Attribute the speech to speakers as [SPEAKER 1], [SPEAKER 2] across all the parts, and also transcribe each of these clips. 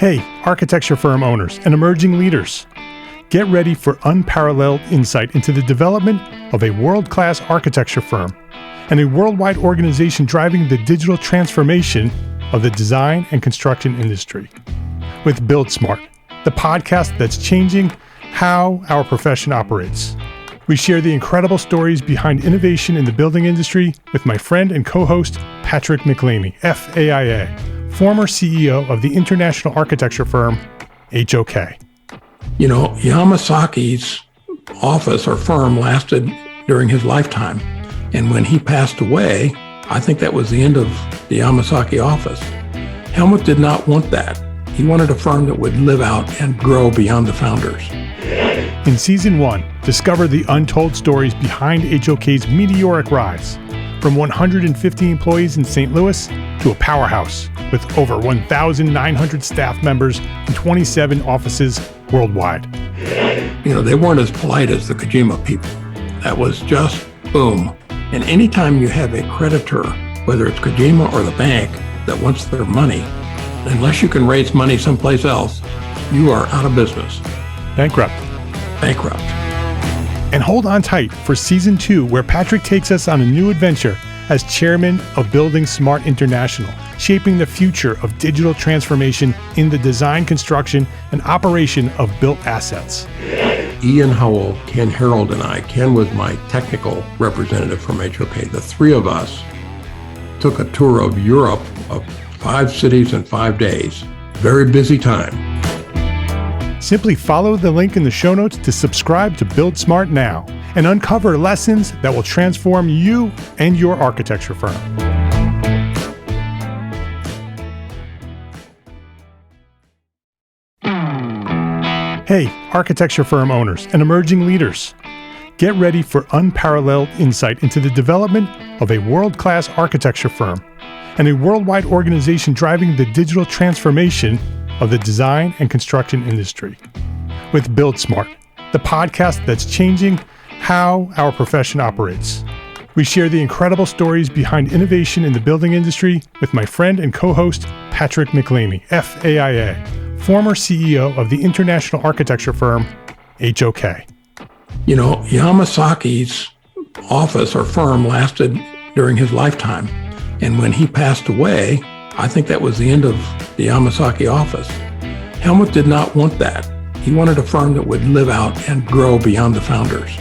[SPEAKER 1] Hey, architecture firm owners and emerging leaders. Get ready for unparalleled insight into the development of a world-class architecture firm and a worldwide organization driving the digital transformation of the design and construction industry. With Build Smart, the podcast that's changing how our profession operates. We share the incredible stories behind innovation in the building industry with my friend and co-host, Patrick McLeamy, FAIA, former CEO of the international architecture firm, HOK.
[SPEAKER 2] You know, Yamasaki's office or firm lasted during his lifetime. And when he passed away, I think that was the end of the Yamasaki office. Helmut did not want that. He wanted a firm that would live out and grow beyond the founders.
[SPEAKER 1] In Season 1, discover the untold stories behind HOK's meteoric rise, from 150 employees in St. Louis to a powerhouse with over 1,900 staff members and 27 offices worldwide.
[SPEAKER 2] You know, they weren't as polite as the Kojima people. That was just boom. And anytime you have a creditor, whether it's Kojima or the bank, that wants their money, unless you can raise money someplace else, you are out of business.
[SPEAKER 1] Bankrupt. And hold on tight for Season 2, where Patrick takes us on a new adventure as chairman of Building Smart International, shaping the future of digital transformation in the design, construction, and operation of built assets.
[SPEAKER 2] Ian Howell, Ken Harold, and I, Ken was my technical representative from HOK. The three of us took a tour of Europe of 5 cities in 5 days. Very busy time.
[SPEAKER 1] Simply follow the link in the show notes to subscribe to Build Smart now and uncover lessons that will transform you and your architecture firm. Hey, architecture firm owners and emerging leaders. Get ready for unparalleled insight into the development of a world-class architecture firm and a worldwide organization driving the digital transformation of the design and construction industry. With Build Smart, the podcast that's changing how our profession operates. We share the incredible stories behind innovation in the building industry with my friend and co-host, Patrick McLeamy, FAIA, former CEO of the international architecture firm, HOK.
[SPEAKER 2] You know, Yamasaki's office or firm lasted during his lifetime. And when he passed away, I think that was the end of the Yamasaki office. Helmut did not want that. He wanted a firm that would live out and grow beyond the founders.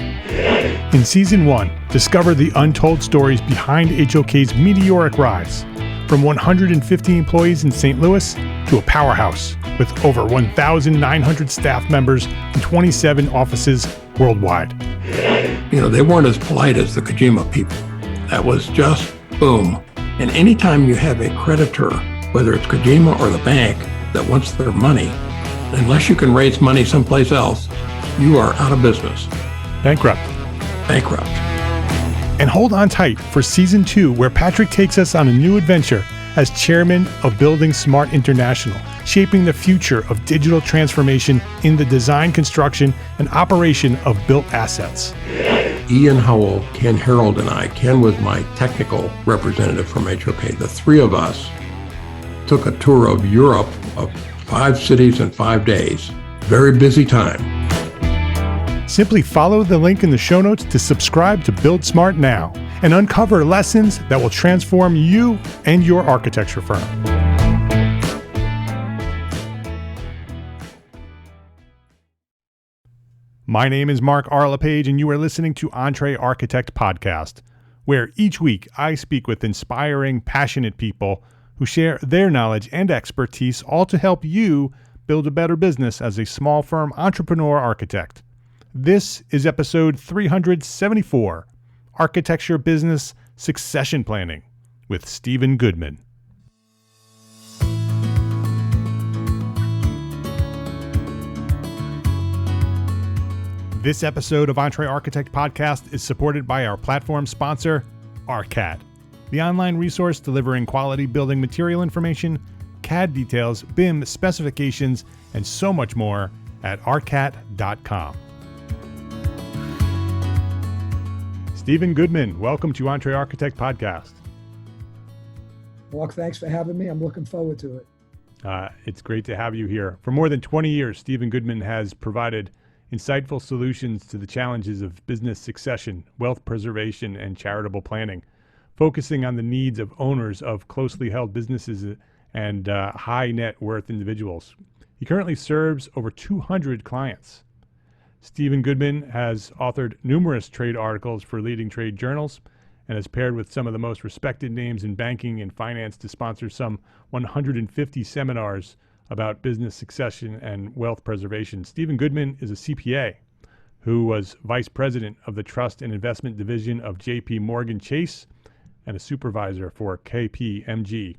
[SPEAKER 1] In Season 1, discover the untold stories behind HOK's meteoric rise, from 150 employees in St. Louis to a powerhouse with over 1,900 staff members and 27 offices worldwide.
[SPEAKER 2] You know, they weren't as polite as the Kojima people. That was just boom. And anytime you have a creditor, whether it's Kojima or the bank, that wants their money, unless you can raise money someplace else, you are out of business.
[SPEAKER 1] Bankrupt. And hold on tight for Season 2, where Patrick takes us on a new adventure as chairman of Building Smart International, shaping the future of digital transformation in the design, construction, and operation of built assets.
[SPEAKER 2] Ian Howell, Ken Harold, and I, Ken was my technical representative from HOK. The three of us took a tour of Europe of 5 cities in 5 days. Very busy time.
[SPEAKER 1] Simply follow the link in the show notes to subscribe to Build Smart now and uncover lessons that will transform you and your architecture firm. My name is Mark R. LePage, and you are listening to EntreArchitect Podcast, where each week I speak with inspiring, passionate people who share their knowledge and expertise, all to help you build a better business as a small firm entrepreneur architect. This is episode 374, Architecture Business Succession Planning, with Stephen Goodman. This episode of EntreArchitect Podcast is supported by our platform sponsor, ArCAD, the online resource delivering quality building material information, CAD details, BIM specifications, and so much more at arcat.com. Stephen Goodman, welcome to EntreArchitect Podcast.
[SPEAKER 3] Mark, thanks for having me. I'm looking forward to it.
[SPEAKER 1] It's great to have you here. For more than 20 years, Stephen Goodman has provided insightful solutions to the challenges of business succession, wealth preservation, and charitable planning, focusing on the needs of owners of closely held businesses and high net worth individuals. He currently serves over 200 clients. Stephen Goodman has authored numerous trade articles for leading trade journals and has paired with some of the most respected names in banking and finance to sponsor some 150 seminars about business succession and wealth preservation. Stephen Goodman is a CPA who was vice president of the Trust and Investment Division of JP Morgan Chase and a supervisor for KPMG,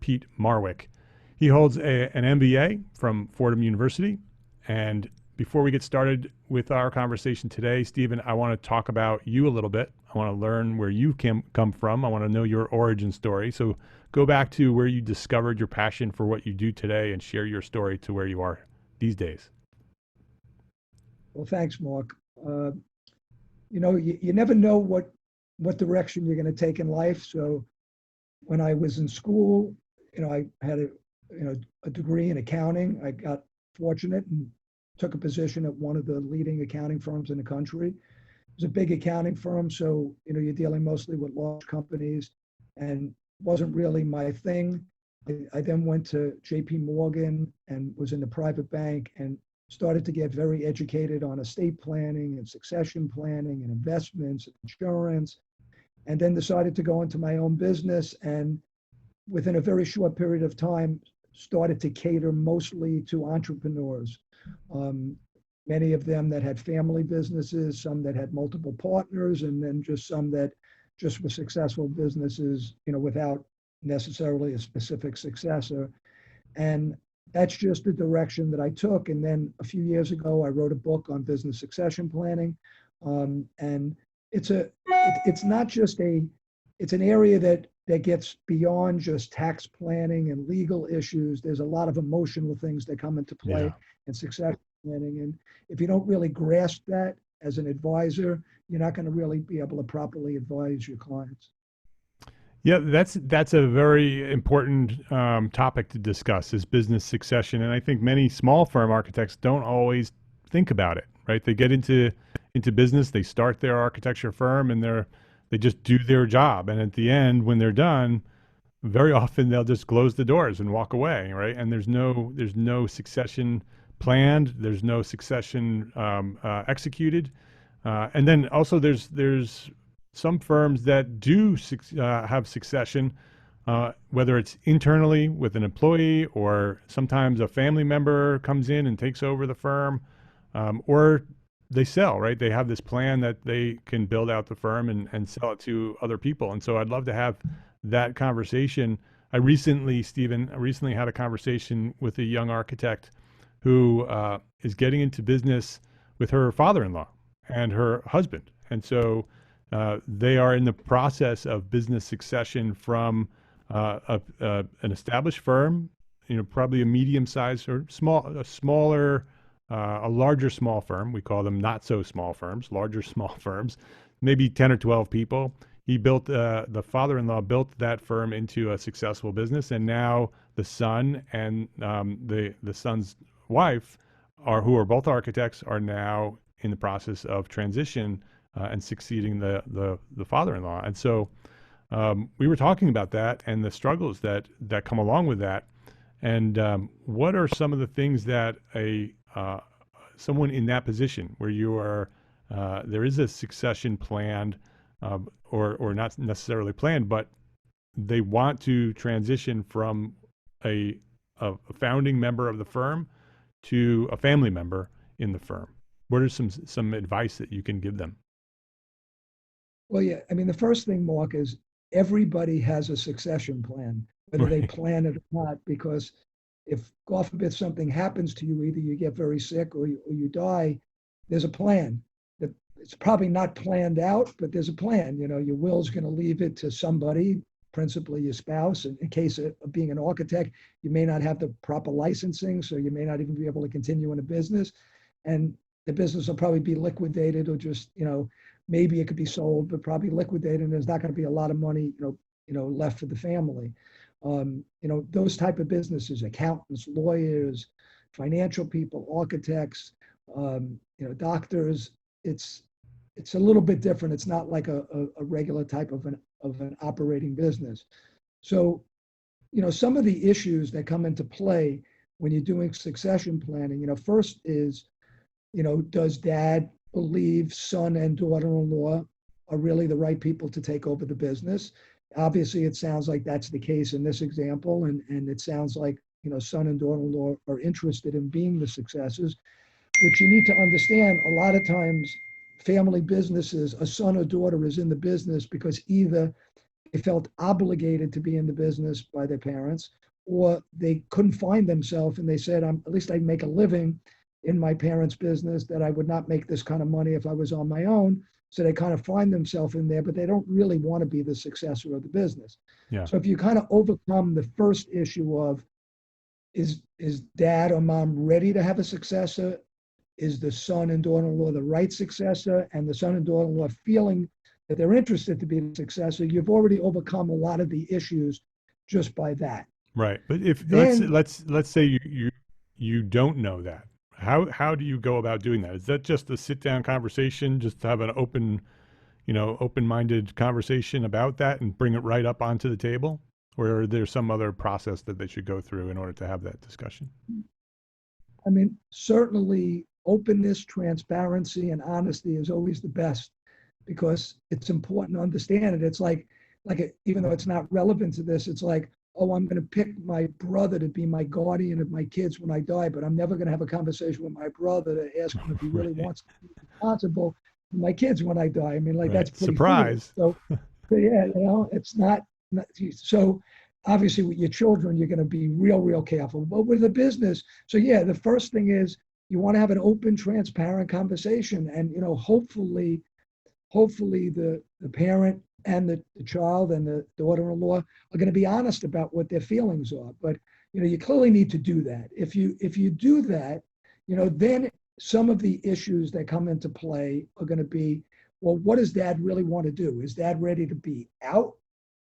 [SPEAKER 1] Pete Marwick. He holds an MBA from Fordham University. And before we get started with our conversation today, Stephen, I want to talk about you a little bit. I want to learn where you come from. I want to know your origin story. So go back to where you discovered your passion for what you do today and share your story to where you are these days.
[SPEAKER 3] Well, thanks, Mark. You never know what direction you're going to take in life. So when I was in school, I had a degree in accounting. I got fortunate and took a position at one of the leading accounting firms in the country. It was a big accounting firm, so you're dealing mostly with large companies, and wasn't really my thing. I then went to JP Morgan and was in the private bank and started to get very educated on estate planning and succession planning and investments and insurance, and then decided to go into my own business, and within a very short period of time started to cater mostly to entrepreneurs. Many of them that had family businesses, some that had multiple partners, and then just some that just were successful businesses, without necessarily a specific successor. And that's just the direction that I took. And then a few years ago, I wrote a book on business succession planning. And it's an area that gets beyond just tax planning and legal issues. There's a lot of emotional things that come into play in succession planning. And if you don't really grasp that as an advisor, you're not going to really be able to properly advise your clients.
[SPEAKER 1] Yeah, that's a very important topic to discuss, is business succession. And I think many small firm architects don't always think about it, right? They get into business, they start their architecture firm, and they just do their job. And at the end, when they're done, very often they'll just close the doors and walk away, right? And there's no succession planned, there's no succession executed. And then also there's some firms that do have succession, whether it's internally with an employee, or sometimes a family member comes in and takes over the firm, or they sell, right? They have this plan that they can build out the firm and sell it to other people. And so I'd love to have that conversation. I recently had a conversation with a young architect who is getting into business with her father-in-law and her husband. And so they are in the process of business succession from an established firm, probably a medium-sized or a larger small firm. We call them not so small firms, larger small firms, maybe 10 or 12 people. The father-in-law built that firm into a successful business, and now the son and the son's wife, who are both architects, are now in the process of transition and succeeding the father-in-law. And so we were talking about that and the struggles that come along with that. And what are some of the things that someone in that position where you are, there is a succession planned, or not necessarily planned, but they want to transition from a founding member of the firm to a family member in the firm? What are some advice that you can give them?
[SPEAKER 3] Well, yeah, I mean, the first thing, Mark, is everybody has a succession plan, whether they plan it or not, because if, God forbid, something happens to you, either you get very sick or you die, there's a plan. It's probably not planned out, but there's a plan. Your will's going to leave it to somebody, principally your spouse. And in case of being an architect, you may not have the proper licensing, so you may not even be able to continue in a business. And the business will probably be liquidated, or just, maybe it could be sold, but probably liquidated, and there's not going to be a lot of money, left for the family. Those type of businesses, accountants, lawyers, financial people, architects, doctors. It's a little bit different. It's not like a regular type of an operating business. So, some of the issues that come into play when you're doing succession planning, first is, does dad believe son and daughter-in-law are really the right people to take over the business? Obviously, it sounds like that's the case in this example, and it sounds like, son and daughter-in-law are interested in being the successors, which you need to understand. A lot of times, family businesses, a son or daughter is in the business because either they felt obligated to be in the business by their parents, or they couldn't find themselves and they said, at least I make a living in my parents' business, that I would not make this kind of money if I was on my own. So they kind of find themselves in there, but they don't really want to be the successor of the business.
[SPEAKER 1] Yeah.
[SPEAKER 3] So if you kind of overcome the first issue of, is dad or mom ready to have a successor? Is the son and daughter-in-law the right successor? And the son and daughter-in-law feeling that they're interested to be the successor, you've already overcome a lot of the issues just by that.
[SPEAKER 1] Right. But if
[SPEAKER 3] Then,
[SPEAKER 1] let's say you don't know that. How do you go about doing that? Is that just a sit down conversation, just to have an open-minded conversation about that and bring it right up onto the table? Or are there some other process that they should go through in order to have that discussion?
[SPEAKER 3] I mean, certainly openness, transparency, and honesty is always the best, because it's important to understand it. It's even though it's not relevant to this, it's like, oh, I'm going to pick my brother to be my guardian of my kids when I die, but I'm never going to have a conversation with my brother to ask him if he really wants to be responsible for my kids when I die. I mean, that's pretty
[SPEAKER 1] surprise.
[SPEAKER 3] Foolish. So yeah, it's not. So obviously with your children, you're going to be real careful. But with a business, so yeah, the first thing is you want to have an open, transparent conversation, and hopefully the parent and the child and the daughter-in-law are going to be honest about what their feelings are. But you clearly need to do that. If you do that, then some of the issues that come into play are going to be, well, what does dad really want to do? Is dad ready to be out?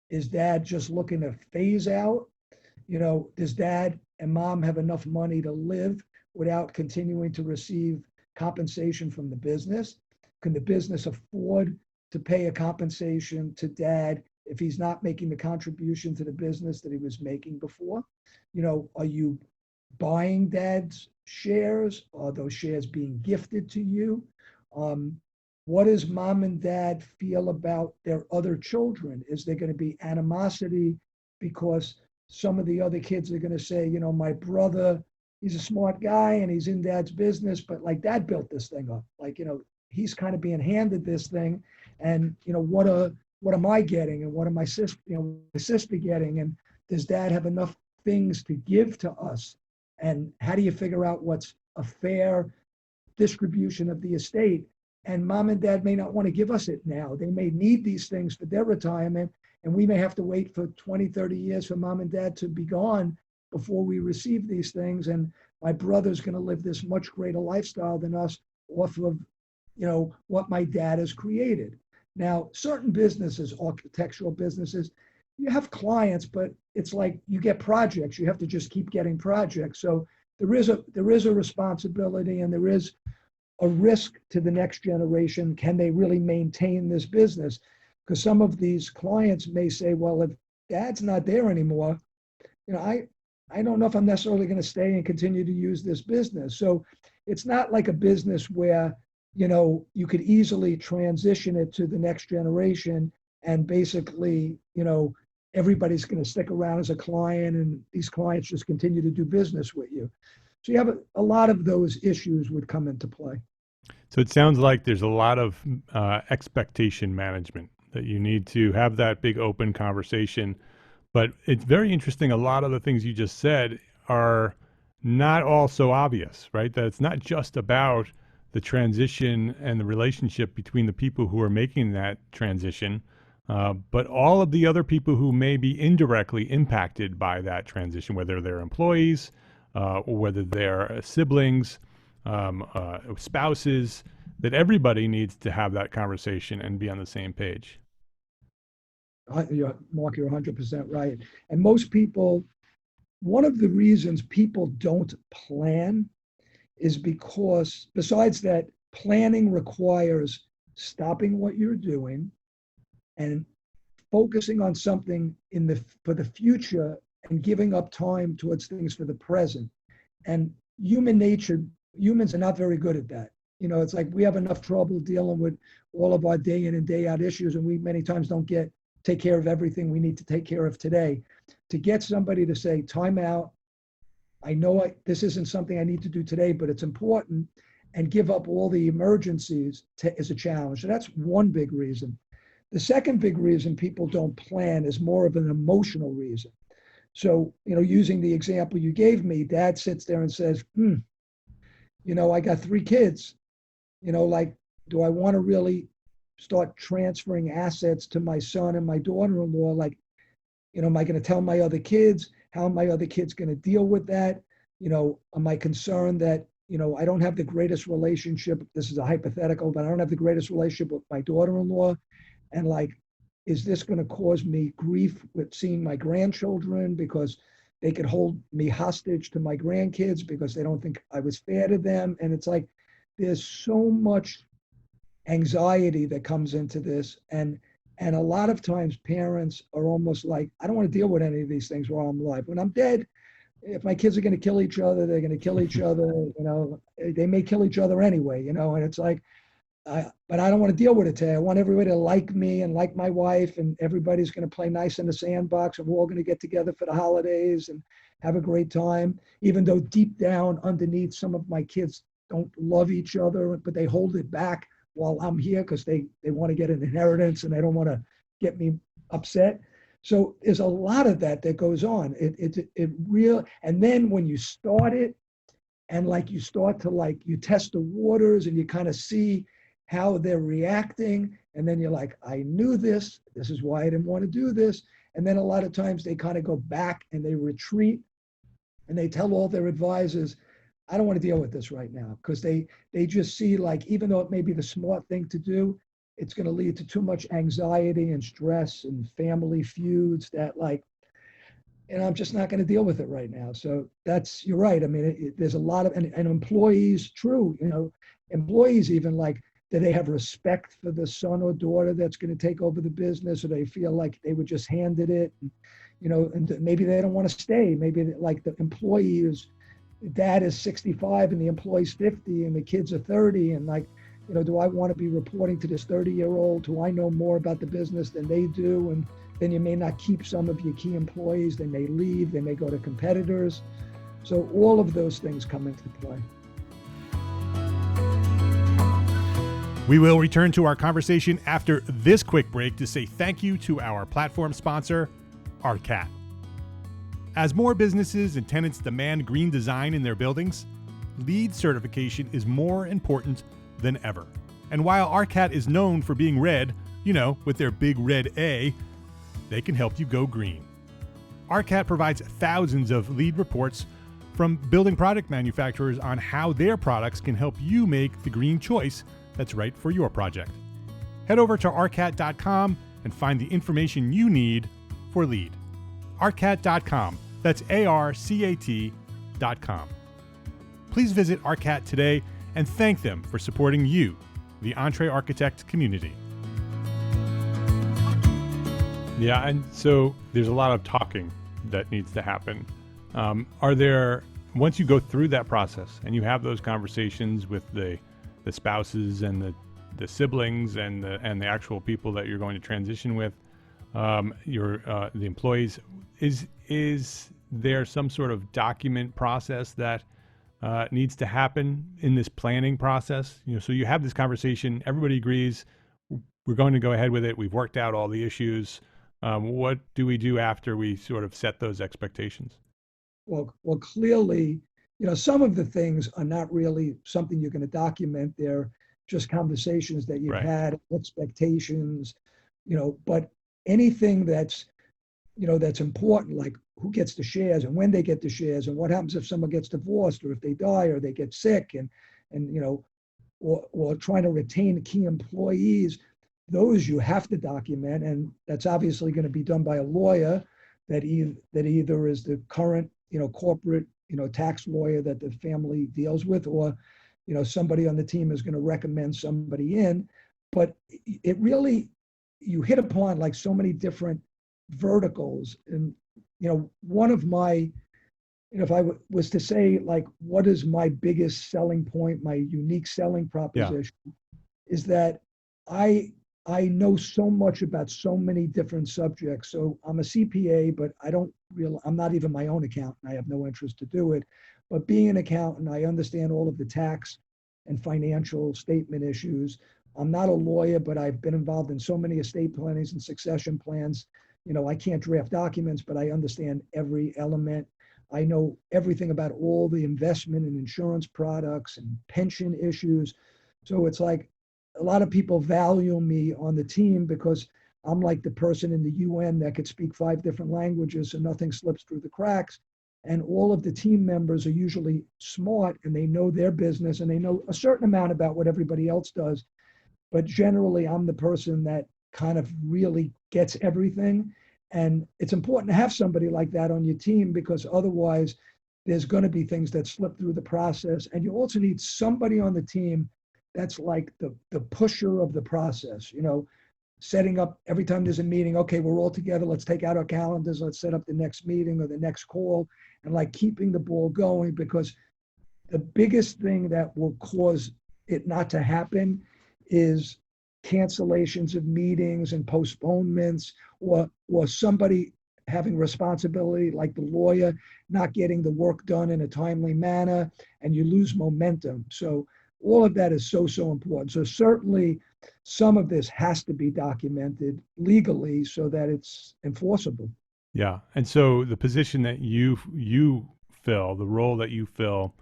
[SPEAKER 3] Is dad just looking to phase out? Does dad and mom have enough money to live without continuing to receive compensation from the business? Can the business afford to pay a compensation to dad if he's not making the contribution to the business that he was making before? Are you buying dad's shares? Are those shares being gifted to you? What does mom and dad feel about their other children? Is there going to be animosity because some of the other kids are going to say, my brother, he's a smart guy and he's in dad's business, but dad built this thing up. He's kind of being handed this thing, and what am I getting, and what am my sister getting, and does dad have enough things to give to us? And how do you figure out what's a fair distribution of the estate? And mom and dad may not want to give us it now. They may need these things for their retirement, and we may have to wait for 20, 30 years for mom and dad to be gone before we receive these things. And my brother's going to live this much greater lifestyle than us off of what my dad has created. Now, certain businesses, architectural businesses, you have clients, but it's like you get projects. You have to just keep getting projects. So there is a responsibility, and there is a risk to the next generation. Can they really maintain this business? Because some of these clients may say, well, if dad's not there anymore, I don't know if I'm necessarily going to stay and continue to use this business. So it's not like a business where you could easily transition it to the next generation, and basically, everybody's going to stick around as a client, and these clients just continue to do business with you. So you have a lot of those issues would come into play.
[SPEAKER 1] So it sounds like there's a lot of expectation management, that you need to have that big open conversation. But it's very interesting. A lot of the things you just said are not all so obvious, right? That it's not just about the transition and the relationship between the people who are making that transition, but all of the other people who may be indirectly impacted by that transition, whether they're employees, or whether they're siblings, spouses, that everybody needs to have that conversation and be on the same page.
[SPEAKER 3] Mark, you're 100% right. And most people, one of the reasons people don't plan is because, besides that, planning requires stopping what you're doing and focusing on something for the future and giving up time towards things for the present. And humans are not very good at that. It's like we have enough trouble dealing with all of our day in and day out issues, and we many times don't take care of everything we need to take care of today. To get somebody to say, time out, I know this isn't something I need to do today, but it's important, and give up all the emergencies is a challenge. So that's one big reason. The second big reason people don't plan is more of an emotional reason. So, using the example you gave me, dad sits there and says, I got 3 kids, like, do I want to really start transferring assets to my son and my daughter-in-law? Like, am I going to tell my other kids? How are my other kids going to deal with that? Am I concerned that, I don't have the greatest relationship? This is a hypothetical, but I don't have the greatest relationship with my daughter-in-law. And like, is this going to cause me grief with seeing my grandchildren because they could hold me hostage to my grandkids because they don't think I was fair to them? And it's like, there's so much anxiety that comes into this. And a lot of times parents are almost like, I don't want to deal with any of these things while I'm alive. When I'm dead, if my kids are going to kill each other, they're going to kill each other. They may kill each other anyway, and it's like, but I don't want to deal with it today. I want everybody to like me and like my wife, and everybody's going to play nice in the sandbox, and we're all going to get together for the holidays and have a great time, even though deep down underneath, some of my kids don't love each other, but they hold it back while I'm here because they want to get an inheritance and they don't want to get me upset. So there's a lot of that goes on. And then when you start it, and like you start to you test the waters and you kind of see how they're reacting, and then you're like, I knew this is why I didn't want to do this. And then a lot of times they kind of go back and they retreat and they tell all their advisors, I don't want to deal with this right now, because they just see, like, even though it may be the smart thing to do, it's going to lead to too much anxiety and stress and family feuds that, like, I'm just not going to deal with it right now. So you're right. I mean, there's a lot of, and employees, true, employees even, like, do they have respect for the son or daughter that's going to take over the business, or they feel like they were just handed it, and maybe they don't want to stay. Maybe like the employee dad is 65 and the employee's 50 and the kids are 30, and like, do I want to be reporting to this 30-year-old who I know more about the business than they do? And then you may not keep some of your key employees. They may leave. They may go to competitors. So all of those things come into play.
[SPEAKER 1] We will return to our conversation after this quick break to say thank you to our platform sponsor, ARCAT. As more businesses and tenants demand green design in their buildings, LEED certification is more important than ever. And while ARCAT is known for being red, with their big red A, they can help you go green. ARCAT provides thousands of LEED reports from building product manufacturers on how their products can help you make the green choice that's right for your project. Head over to arcat.com and find the information you need for LEED. arcat.com. That's ARCAT.com. Please visit ARCAT today and thank them for supporting you, the EntreArchitect community.
[SPEAKER 4] Yeah, and so there's a lot of talking that needs to happen. Once you go through that process and you have those conversations with the spouses and the siblings and the actual people that you're going to transition with, the employees, is there some sort of document process that needs to happen in this planning process? So you have this conversation, everybody agrees, we're going to go ahead with it, we've worked out all the issues. What do we do after we sort of set those expectations?
[SPEAKER 3] Well, clearly, some of the things are not really something you're going to document. They're just conversations that you've had, expectations, but anything that's important, like who gets the shares and when they get the shares and what happens if someone gets divorced or if they die or they get sick, and or trying to retain key employees. those you have to document, and that's obviously going to be done by a lawyer that either is the current, corporate, tax lawyer that the family deals with, or, somebody on the team is going to recommend somebody in. But it really, you hit upon like so many different verticals. And, one of my, if I was to say, like, what is my biggest selling point, my unique selling proposition, is that I know so much about so many different subjects. So I'm a CPA, but I'm not even my own accountant. I have no interest to do it. But being an accountant, I understand all of the tax and financial statement issues. I'm not a lawyer, but I've been involved in so many estate plannings and succession plans. I can't draft documents, but I understand every element. I know everything about all the investment and insurance products and pension issues. So it's like a lot of people value me on the team because I'm like the person in the UN that could speak 5 different languages, so nothing slips through the cracks. And all of the team members are usually smart and they know their business and they know a certain amount about what everybody else does. But generally, I'm the person that kind of really gets everything. And it's important to have somebody like that on your team, because otherwise there's going to be things that slip through the process. And you also need somebody on the team that's like the pusher of the process, setting up every time there's a meeting. Okay, we're all together. Let's take out our calendars. Let's set up the next meeting or the next call, and like keeping the ball going, because the biggest thing that will cause it not to happen is cancellations of meetings and postponements, or somebody having responsibility, like the lawyer, not getting the work done in a timely manner, and you lose momentum. So all of that is so important. So certainly some of this has to be documented legally so that it's enforceable.
[SPEAKER 4] Yeah. And so the position that you fill, the role that you fill,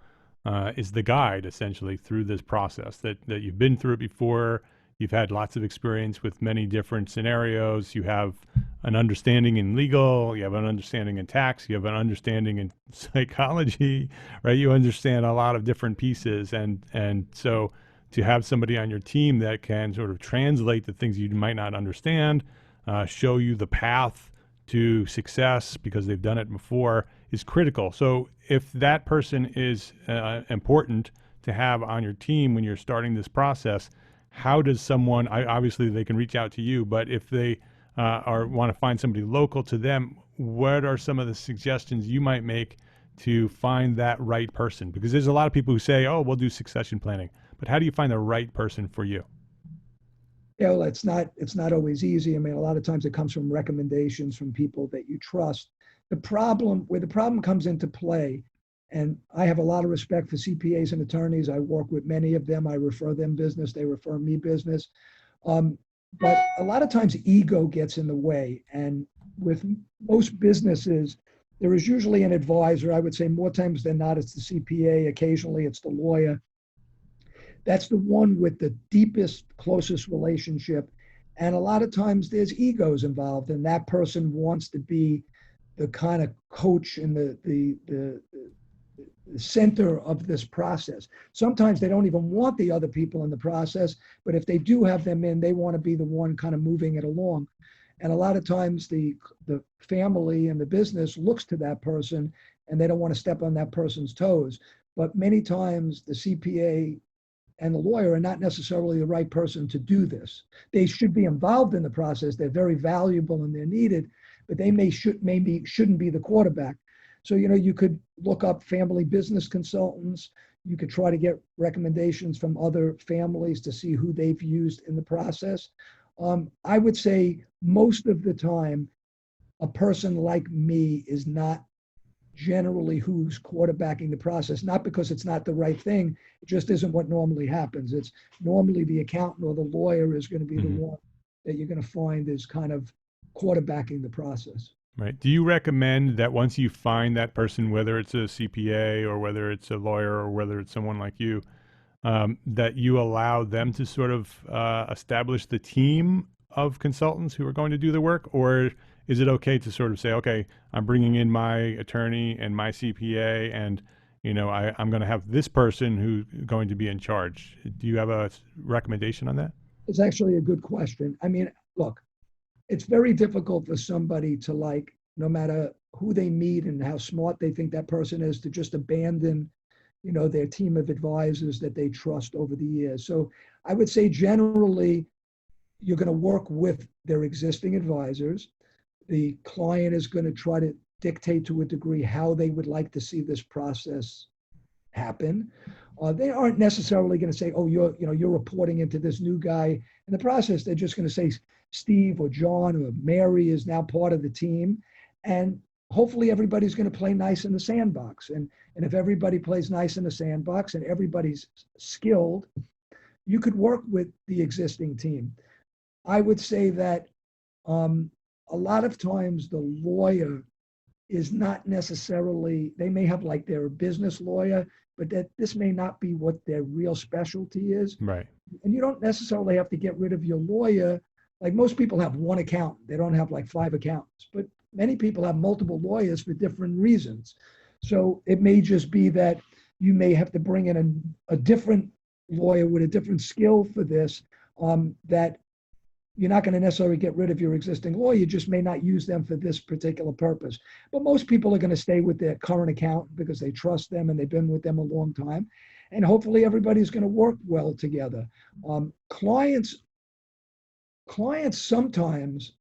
[SPEAKER 4] is the guide essentially through this process, that you've been through it before. You've had lots of experience with many different scenarios. You have an understanding in legal, you have an understanding in tax, you have an understanding in psychology, right? You understand a lot of different pieces. And so to have somebody on your team that can sort of translate the things you might not understand, show you the path to success because they've done it before, is critical. So if that person is important to have on your team when you're starting this process, how does someone, obviously they can reach out to you, but if they want to find somebody local to them, what are some of the suggestions you might make to find that right person? Because there's a lot of people who say, oh, we'll do succession planning, but how do you find the right person for you?
[SPEAKER 3] Yeah, well, it's not always easy. I mean, a lot of times it comes from recommendations from people that you trust. Where the problem comes into play, and I have a lot of respect for CPAs and attorneys. I work with many of them. I refer them business. They refer me business. But a lot of times ego gets in the way. And with most businesses, there is usually an advisor. I would say more times than not, it's the CPA. Occasionally, it's the lawyer. That's the one with the deepest, closest relationship. And a lot of times there's egos involved, and that person wants to be the kind of coach and the center of this process. Sometimes they don't even want the other people in the process, but if they do have them in, they want to be the one kind of moving it along. And a lot of times the family and the business looks to that person and they don't want to step on that person's toes. But many times the CPA and the lawyer are not necessarily the right person to do this. They should be involved in the process. They're very valuable and they're needed, but they maybe shouldn't be the quarterback. So, you could look up family business consultants. You could try to get recommendations from other families to see who they've used in the process. I would say most of the time, a person like me is not generally who's quarterbacking the process, not because it's not the right thing. It just isn't what normally happens. It's normally the accountant or the lawyer is going to be the one that you're going to find is kind of quarterbacking the process.
[SPEAKER 4] Right. Do you recommend that once you find that person, whether it's a CPA or whether it's a lawyer or whether it's someone like you, that you allow them to sort of establish the team of consultants who are going to do the work? Or is it okay to sort of say, okay, I'm bringing in my attorney and my CPA, and I'm going to have this person who's going to be in charge? Do you have a recommendation on that?
[SPEAKER 3] It's actually a good question. I mean, look, it's very difficult for somebody to like, no matter who they meet and how smart they think that person is, to just abandon, their team of advisors that they trust over the years. So I would say generally, you're going to work with their existing advisors. The client is going to try to dictate to a degree how they would like to see this process happen. They aren't necessarily going to say, "Oh, you're reporting into this new guy." In the process, they're just going to say, "Steve or John or Mary is now part of the team," and hopefully everybody's going to play nice in the sandbox. And if everybody plays nice in the sandbox and everybody's skilled, you could work with the existing team. I would say that a lot of times the lawyer is not necessarily, they may have like their business lawyer, but that this may not be what their real specialty is.
[SPEAKER 4] Right.
[SPEAKER 3] And you don't necessarily have to get rid of your lawyer. Like most people have one accountant, they don't have like 5 accountants, but many people have multiple lawyers for different reasons. So it may just be that you may have to bring in a different lawyer with a different skill for this, that you're not going to necessarily get rid of your existing lawyer. You just may not use them for this particular purpose. But most people are going to stay with their current accountant because they trust them and they've been with them a long time. And hopefully everybody's going to work well together. Clients sometimes,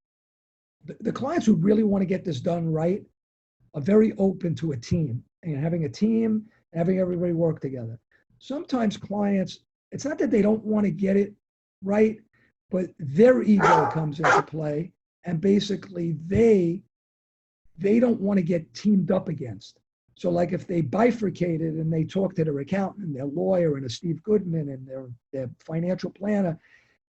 [SPEAKER 3] the clients who really want to get this done right are very open to a team and having a team, having everybody work together. Sometimes clients, it's not that they don't want to get it right, but their ego comes into play, and basically they don't want to get teamed up against. So like if they bifurcated and they talk to their accountant and their lawyer and a Steve Goodman and their financial planner,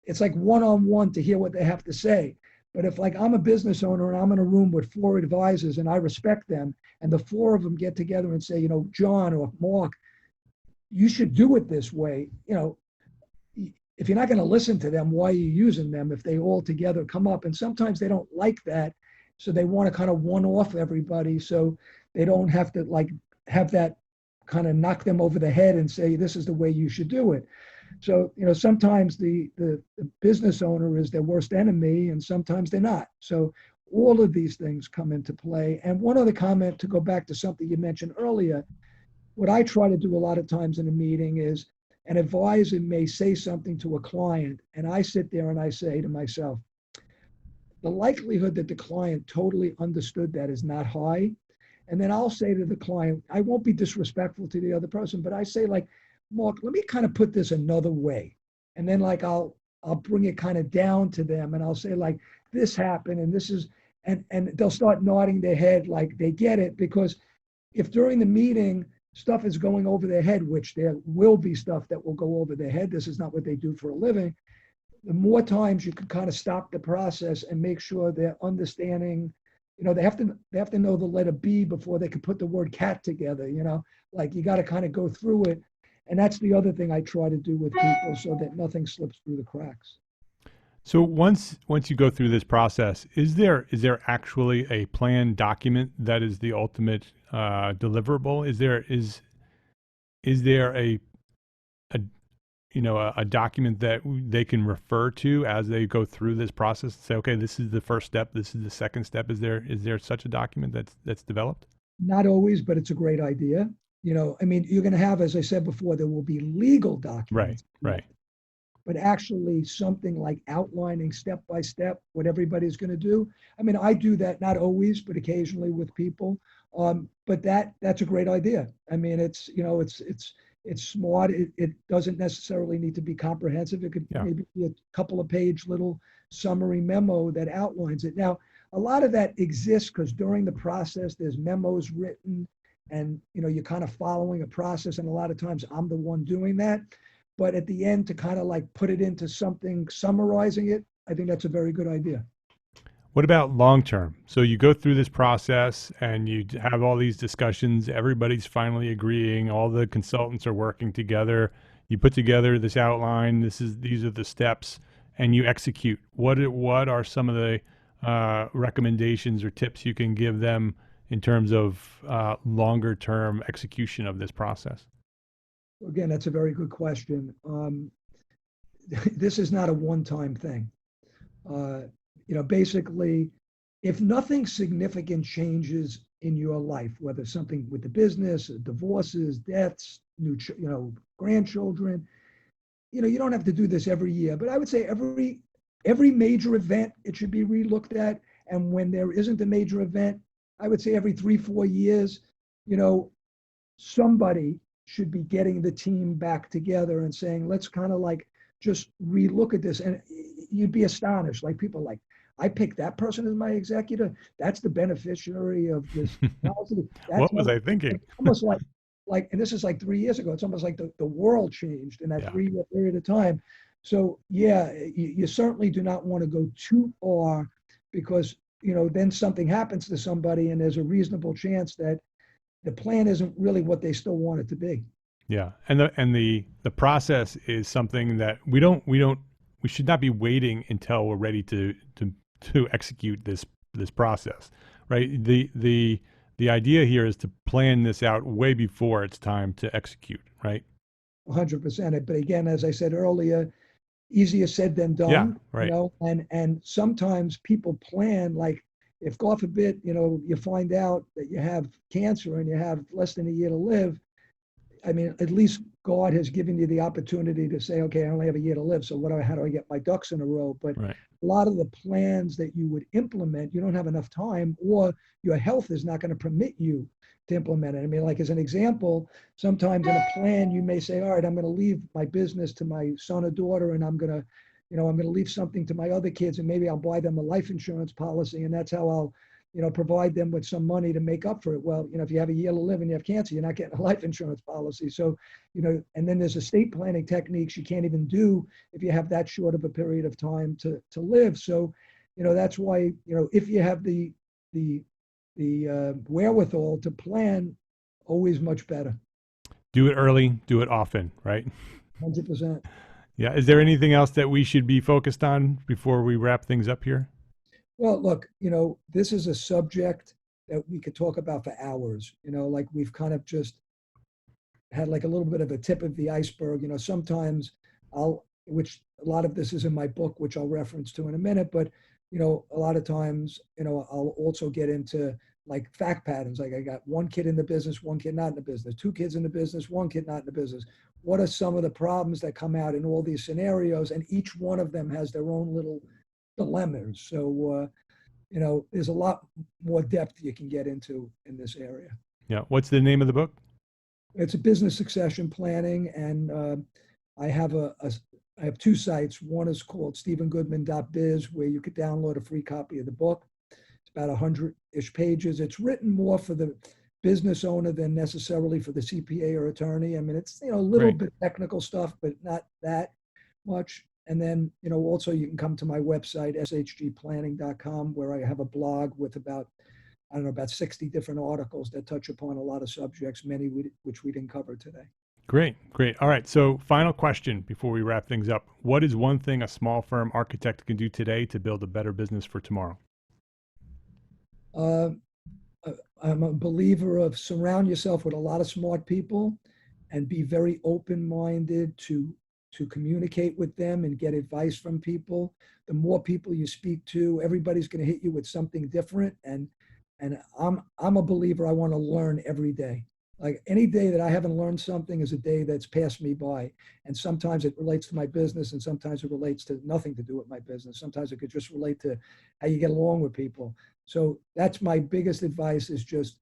[SPEAKER 3] it's like one-on-one to hear what they have to say. But if like I'm a business owner and I'm in a room with 4 advisors and I respect them, and the 4 of them get together and say, John or Mark, you should do it this way. If you're not going to listen to them, why are you using them if they all together come up? And sometimes they don't like that. So they want to kind of one-off everybody so they don't have to like have that kind of knock them over the head and say, this is the way you should do it. So, sometimes the business owner is their worst enemy and sometimes they're not. So all of these things come into play. And one other comment to go back to something you mentioned earlier, what I try to do a lot of times in a meeting is an advisor may say something to a client, and I sit there and I say to myself, the likelihood that the client totally understood that is not high. And then I'll say to the client, I won't be disrespectful to the other person, but I say like, Mark, let me kind of put this another way. And then like I'll bring it kind of down to them and I'll say like, this happened and this is, and they'll start nodding their head like they get it, because if during the meeting stuff is going over their head, which there will be stuff that will go over their head, this is not what they do for a living, the more times you can kind of stop the process and make sure they're understanding, they have to know the letter B before they can put the word cat together, like you got to kind of go through it. And that's the other thing I try to do with people so that nothing slips through the cracks.
[SPEAKER 4] So once you go through this process, is there actually a plan document that is the ultimate deliverable? Is there a document that they can refer to as they go through this process and say, okay, this is the first step, this is the second step? Is there such a document that's developed?
[SPEAKER 3] Not always, but it's a great idea. You're going to have, as I said before, there will be legal documents.
[SPEAKER 4] Right.
[SPEAKER 3] But actually something like outlining step by step what everybody's going to do. I do that not always, but occasionally with people. But that's a great idea. It's smart. It doesn't necessarily need to be comprehensive. It could maybe be a couple of page little summary memo that outlines it. Now, a lot of that exists because during the process, there's memos written and, you're kind of following a process. And a lot of times I'm the one doing that. But at the end, to kind of like put it into something, summarizing it, I think that's a very good idea.
[SPEAKER 4] What about long term? So you go through this process and you have all these discussions. Everybody's finally agreeing. All the consultants are working together. You put together this outline. These are the steps, and you execute. What are some of the recommendations or tips you can give them in terms of longer term execution of this process?
[SPEAKER 3] Again, that's a very good question. this is not a one-time thing. Basically, if nothing significant changes in your life, whether something with the business, divorces, deaths, grandchildren, you don't have to do this every year, but I would say every major event, it should be relooked at. And when there isn't a major event, I would say every 3-4 years, somebody should be getting the team back together and saying, let's kind of like just relook at this. And you'd be astonished. Like people like, I picked that person as my executive. That's the beneficiary of this policy.
[SPEAKER 4] What was I thinking?
[SPEAKER 3] Almost like, and this is like 3 years ago. It's almost like the world changed in that 3-year period of time. So yeah, you certainly do not want to go too far, because then something happens to somebody and there's a reasonable chance that the plan isn't really what they still want it to be.
[SPEAKER 4] Yeah, and the process is something that we should not be waiting until we're ready to execute this process, right? The idea here is to plan this out way before it's time to execute, right?
[SPEAKER 3] 100%. But again, as I said earlier, easier said than done.
[SPEAKER 4] Yeah, right.
[SPEAKER 3] And sometimes people plan, like if God forbid, you find out that you have cancer and you have less than a year to live. I mean, at least God has given you the opportunity to say, okay, I only have a year to live. So how do I get my ducks in a row? But
[SPEAKER 4] right.
[SPEAKER 3] A lot of the plans that you would implement, you don't have enough time, or your health is not going to permit you to implement it. I mean, like as an example, sometimes in a plan, you may say, all right, I'm going to leave my business to my son or daughter, and I'm going to leave something to my other kids, and maybe I'll buy them a life insurance policy, and that's how I'll provide them with some money to make up for it. Well, if you have a year to live and you have cancer, you're not getting a life insurance policy. So, and then there's estate planning techniques you can't even do if you have that short of a period of time to live. So, that's why, if you have the wherewithal to plan, always much better.
[SPEAKER 4] Do it early, do it often, right?
[SPEAKER 3] 100%.
[SPEAKER 4] Yeah. Is there anything else that we should be focused on before we wrap things up here?
[SPEAKER 3] Well, look, this is a subject that we could talk about for hours. Like we've kind of just had like a little bit of a tip of the iceberg. Sometimes which a lot of this is in my book, which I'll reference to in a minute, but a lot of times, I'll also get into like fact patterns. Like I got one kid in the business, one kid not in the business, 2 kids in the business, 1 kid not in the business. What are some of the problems that come out in all these scenarios? And each one of them has their own little dilemmas. So, there's a lot more depth you can get into in this area.
[SPEAKER 4] Yeah. What's the name of the book?
[SPEAKER 3] It's a business succession planning. And I have I have 2 sites. One is called stephengoodman.biz, where you could download a free copy of the book. It's about 100-ish pages. It's written more for the business owner than necessarily for the CPA or attorney. I mean, it's, a little bit technical stuff, but not that much. And then, also you can come to my website, shgplanning.com, where I have a blog with about 60 different articles that touch upon a lot of subjects, many which we didn't cover today.
[SPEAKER 4] Great. All right. So final question before we wrap things up. What is one thing a small firm architect can do today to build a better business for tomorrow?
[SPEAKER 3] I'm a believer of surround yourself with a lot of smart people and be very open-minded to communicate with them and get advice from people. The more people you speak to, everybody's going to hit you with something different. And I'm a believer. I want to learn every day. Like any day that I haven't learned something is a day that's passed me by. And sometimes it relates to my business, and sometimes it relates to nothing to do with my business. Sometimes it could just relate to how you get along with people. So that's my biggest advice, is just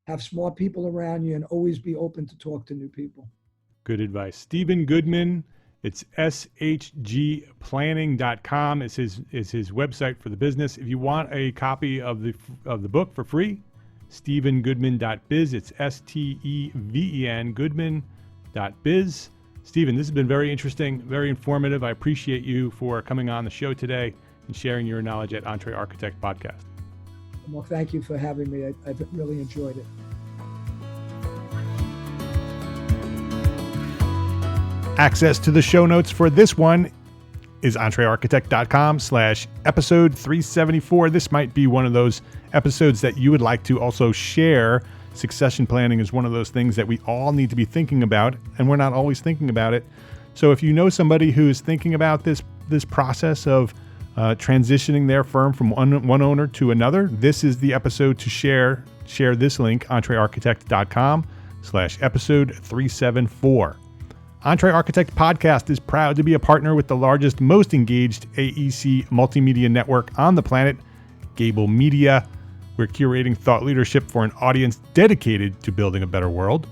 [SPEAKER 3] have smart people around you and always be open to talk to new people. Good
[SPEAKER 4] advice. Stephen Goodman. It's shgplanning.com is his website for the business. If you want a copy of the book for free, stephengoodman.biz. It's STEVEN Goodman.biz. Stephen, this has been very interesting, very informative. I appreciate you for coming on the show today and sharing your knowledge at EntreArchitect Podcast.
[SPEAKER 3] Well, thank you for having me. I've really enjoyed it.
[SPEAKER 1] Access to the show notes for this one is EntreArchitect.com/episode 374. This might be one of those episodes that you would like to also share. Succession planning is one of those things that we all need to be thinking about, and we're not always thinking about it.
[SPEAKER 4] So if you know somebody who's thinking about this process of transitioning their firm from one owner to another, this is the episode to share this link, EntreArchitect.com/episode 374. EntreArchitect Podcast is proud to be a partner with the largest, most engaged AEC multimedia network on the planet, Gable Media. We're curating thought leadership for an audience dedicated to building a better world.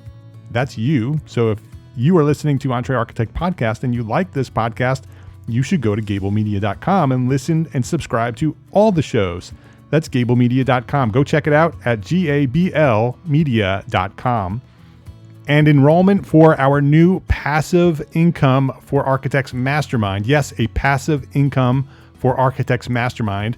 [SPEAKER 4] That's you. So if you are listening to EntreArchitect Podcast and you like this podcast, you should go to gablemedia.com and listen and subscribe to all the shows. That's gablemedia.com. Go check it out at gablmedia.com. And enrollment for our new Passive Income for Architects Mastermind. Yes, a Passive Income for Architects Mastermind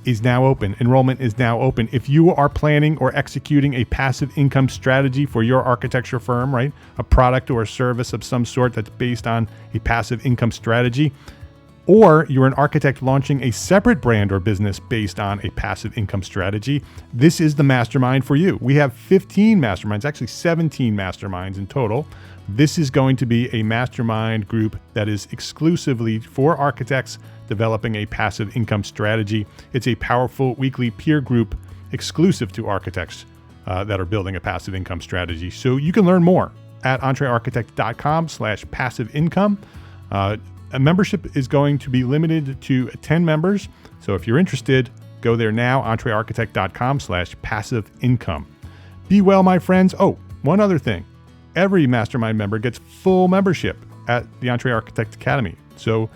[SPEAKER 4] is now open. Enrollment is now open. If you are planning or executing a passive income strategy for your architecture firm, right? A product or a service of some sort that's based on a passive income strategy, or you're an architect launching a separate brand or business based on a passive income strategy, this is the mastermind for you. We have 15 masterminds, actually 17 masterminds in total. This is going to be a mastermind group that is exclusively for architects developing a passive income strategy. It's a powerful weekly peer group exclusive to architects that are building a passive income strategy. So you can learn more at EntreArchitect.com/passive income. A membership is going to be limited to 10 members. So if you're interested, go there now, EntreArchitect.com/passive income. Be well, my friends. Oh, one other thing. Every mastermind member gets full membership at the EntreArchitect Academy. So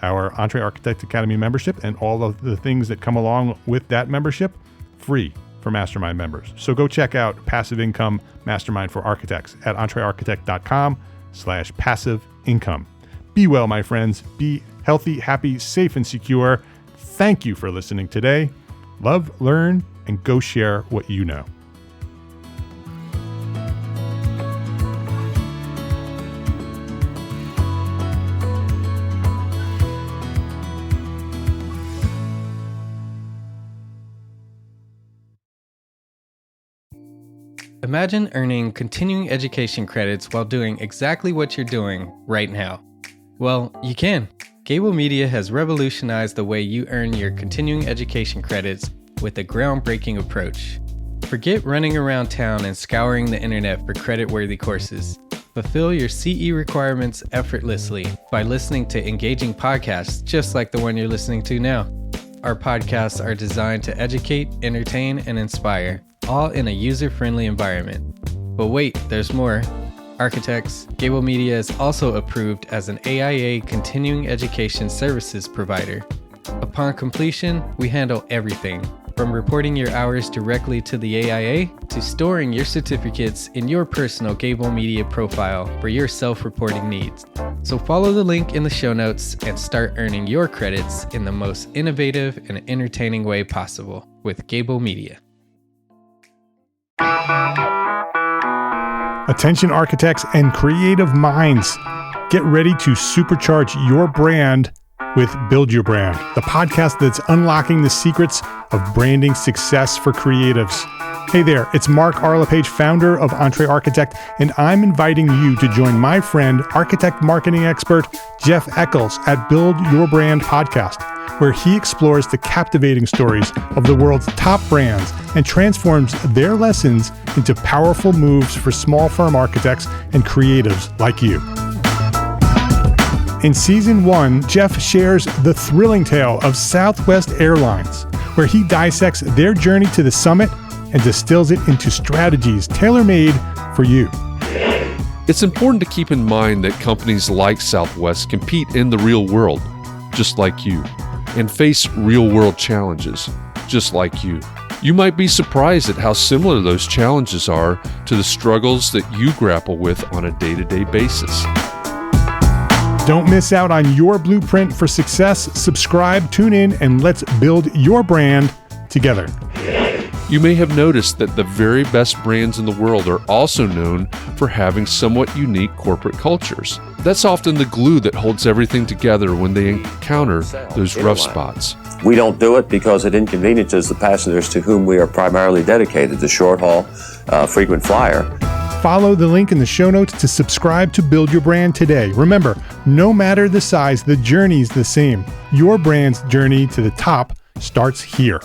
[SPEAKER 4] our EntreArchitect Academy membership and all of the things that come along with that membership, free for mastermind members. So go check out Passive Income Mastermind for Architects at EntreArchitect.com/passive income. Be well, my friends. Be healthy, happy, safe, and secure. Thank you for listening today. Love, learn, and go share what you know.
[SPEAKER 5] Imagine earning continuing education credits while doing exactly what you're doing right now. Well, you can. Gable Media has revolutionized the way you earn your continuing education credits with a groundbreaking approach. Forget running around town and scouring the internet for credit-worthy courses. Fulfill your CE requirements effortlessly by listening to engaging podcasts just like the one you're listening to now. Our podcasts are designed to educate, entertain, and inspire, all in a user-friendly environment. But wait, there's more. Architects, Gable Media is also approved as an AIA continuing education services provider. Upon completion, we handle everything, from reporting your hours directly to the AIA to storing your certificates in your personal Gable Media profile for your self-reporting needs. So follow the link in the show notes and start earning your credits in the most innovative and entertaining way possible with Gable Media.
[SPEAKER 1] Attention architects and creative minds, get ready to supercharge your brand with Build Your Brand, the podcast that's unlocking the secrets of branding success for creatives. Hey there, it's Mark Arlepage, founder of EntreArchitect, and I'm inviting you to join my friend, architect marketing expert Jeff Eccles at Build Your Brand podcast, where he explores the captivating stories of the world's top brands and transforms their lessons into powerful moves for small firm architects and creatives like you. In Season 1, Jeff shares the thrilling tale of Southwest Airlines, where he dissects their journey to the summit and distills it into strategies tailor-made for you.
[SPEAKER 6] It's important to keep in mind that companies like Southwest compete in the real world, just like you, and face real-world challenges, just like you. You might be surprised at how similar those challenges are to the struggles that you grapple with on a day-to-day basis.
[SPEAKER 1] Don't miss out on your blueprint for success. Subscribe, tune in, and let's build your brand together.
[SPEAKER 6] You may have noticed that the very best brands in the world are also known for having somewhat unique corporate cultures. That's often the glue that holds everything together when they encounter those rough spots.
[SPEAKER 7] We don't do it because it inconveniences the passengers to whom we are primarily dedicated, the short haul, frequent flyer.
[SPEAKER 1] Follow the link in the show notes to subscribe to Build Your Brand today. Remember, no matter the size, the journey's the same. Your brand's journey to the top starts here.